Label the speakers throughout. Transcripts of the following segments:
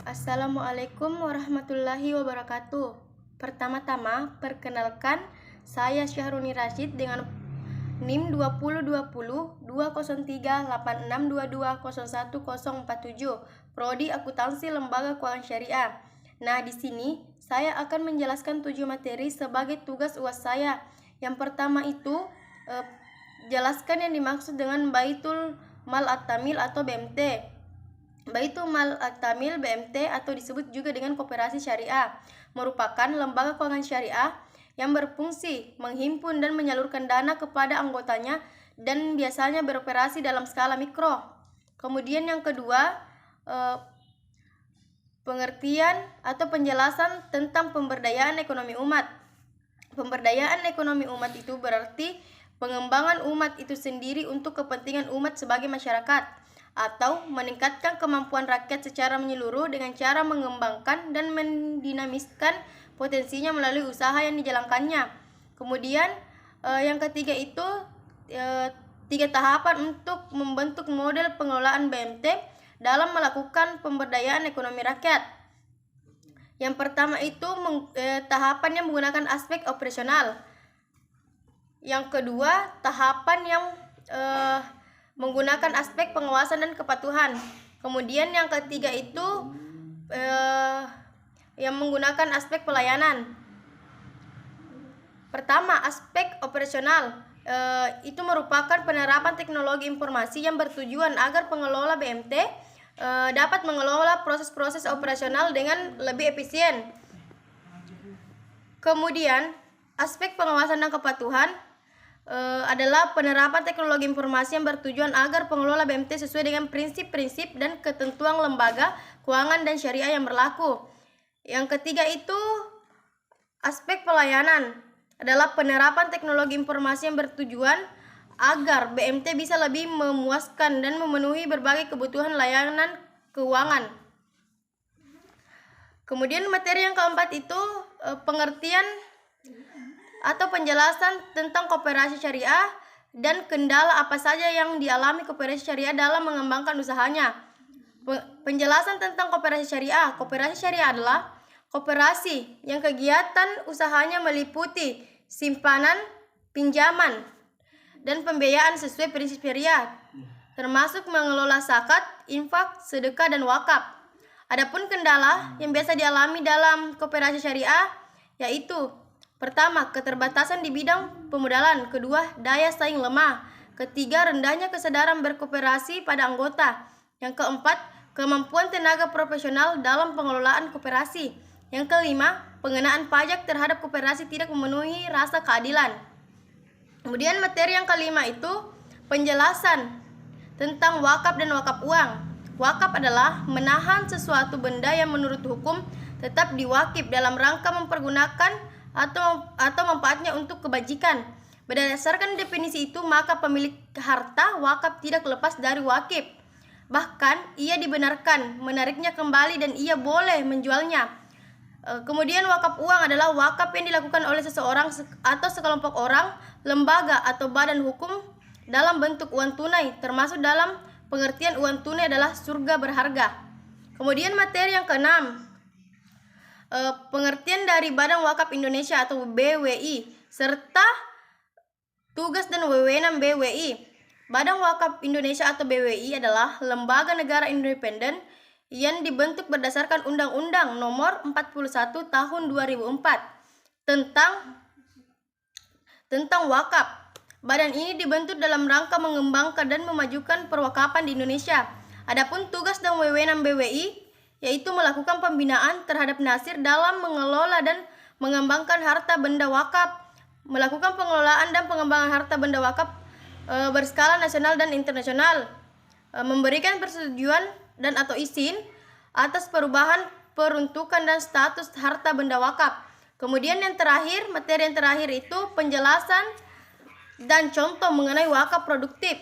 Speaker 1: Assalamualaikum warahmatullahi wabarakatuh. Pertama-tama, perkenalkan, saya Syahruni Rashid dengan NIM 2020-20386220147, Prodi Akuntansi Lembaga Keuangan Syariah. Nah, di sini saya akan menjelaskan 7 materi sebagai tugas UAS saya. Yang pertama itu jelaskan yang dimaksud dengan Baitul Mal At-Tamil atau BMT. Baitul Mal At-Tamil BMT atau disebut juga dengan Koperasi Syariah merupakan lembaga keuangan syariah yang berfungsi menghimpun dan menyalurkan dana kepada anggotanya dan biasanya beroperasi dalam skala mikro. Kemudian yang kedua, pengertian atau penjelasan tentang pemberdayaan ekonomi umat. Pemberdayaan ekonomi umat itu berarti pengembangan umat itu sendiri untuk kepentingan umat sebagai masyarakat, atau meningkatkan kemampuan rakyat secara menyeluruh dengan cara mengembangkan dan mendinamiskan potensinya melalui usaha yang dijalankannya. Kemudian yang ketiga itu 3 tahapan untuk membentuk model pengelolaan BMT dalam melakukan pemberdayaan ekonomi rakyat. Yang pertama itu tahapan yang menggunakan aspek operasional. Yang kedua, tahapan yang menggunakan aspek pengawasan dan kepatuhan. Kemudian yang ketiga itu yang menggunakan aspek pelayanan. Pertama, aspek operasional itu merupakan penerapan teknologi informasi yang bertujuan agar pengelola BMT dapat mengelola proses-proses operasional dengan lebih efisien. Kemudian, aspek pengawasan dan kepatuhan adalah penerapan teknologi informasi yang bertujuan agar pengelola BMT sesuai dengan prinsip-prinsip dan ketentuan lembaga keuangan dan syariah yang berlaku. Yang ketiga itu aspek pelayanan adalah penerapan teknologi informasi yang bertujuan agar BMT bisa lebih memuaskan dan memenuhi berbagai kebutuhan layanan keuangan. Kemudian materi yang keempat itu pengertian atau penjelasan tentang koperasi syariah dan kendala apa saja yang dialami koperasi syariah dalam mengembangkan usahanya. Penjelasan tentang koperasi syariah. Koperasi syariah adalah koperasi yang kegiatan usahanya meliputi simpanan, pinjaman, dan pembiayaan sesuai prinsip syariah, termasuk mengelola zakat, infak, sedekah, dan wakaf. Adapun kendala yang biasa dialami dalam koperasi syariah yaitu pertama, keterbatasan di bidang pemodalan. Kedua, daya saing lemah. Ketiga, rendahnya kesadaran berkooperasi pada anggota. Yang keempat, kemampuan tenaga profesional dalam pengelolaan koperasi. Yang kelima, pengenaan pajak terhadap koperasi tidak memenuhi rasa keadilan. Kemudian materi yang kelima itu penjelasan tentang wakaf dan wakaf uang. Wakaf adalah menahan sesuatu benda yang menurut hukum tetap diwakif dalam rangka mempergunakan atau manfaatnya untuk kebajikan. Berdasarkan definisi itu, maka pemilik harta wakaf tidak lepas dari wakif. Bahkan ia dibenarkan menariknya kembali dan ia boleh menjualnya. Kemudian wakaf uang adalah wakaf yang dilakukan oleh seseorang atau sekelompok orang, lembaga atau badan hukum dalam bentuk uang tunai, termasuk dalam pengertian uang tunai adalah surga berharga. Kemudian materi yang keenam, pengertian dari Badan Wakaf Indonesia atau BWI serta tugas dan wewenang BWI. Badan Wakaf Indonesia atau BWI adalah lembaga negara independen yang dibentuk berdasarkan Undang-Undang Nomor 41 Tahun 2004 tentang wakaf. Badan ini dibentuk dalam rangka mengembangkan dan memajukan perwakapan di Indonesia. Adapun tugas dan wewenang BWI yaitu melakukan pembinaan terhadap nasir dalam mengelola dan mengembangkan harta benda wakaf, melakukan pengelolaan dan pengembangan harta benda wakaf berskala nasional dan internasional, memberikan persetujuan dan atau izin atas perubahan peruntukan dan status harta benda wakaf. Kemudian yang terakhir, materi yang terakhir itu penjelasan dan contoh mengenai wakaf produktif.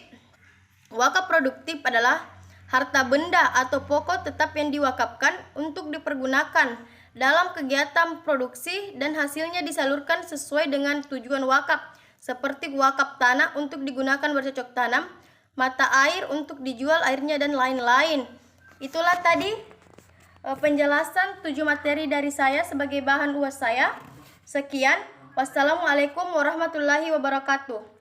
Speaker 1: Wakaf produktif adalah harta benda atau pokok tetap yang diwakafkan untuk dipergunakan dalam kegiatan produksi dan hasilnya disalurkan sesuai dengan tujuan wakaf, seperti wakaf tanah untuk digunakan bercocok tanam, mata air untuk dijual airnya, dan lain-lain. Itulah tadi penjelasan 7 materi dari saya sebagai bahan UAS saya. Sekian. Wassalamualaikum warahmatullahi wabarakatuh.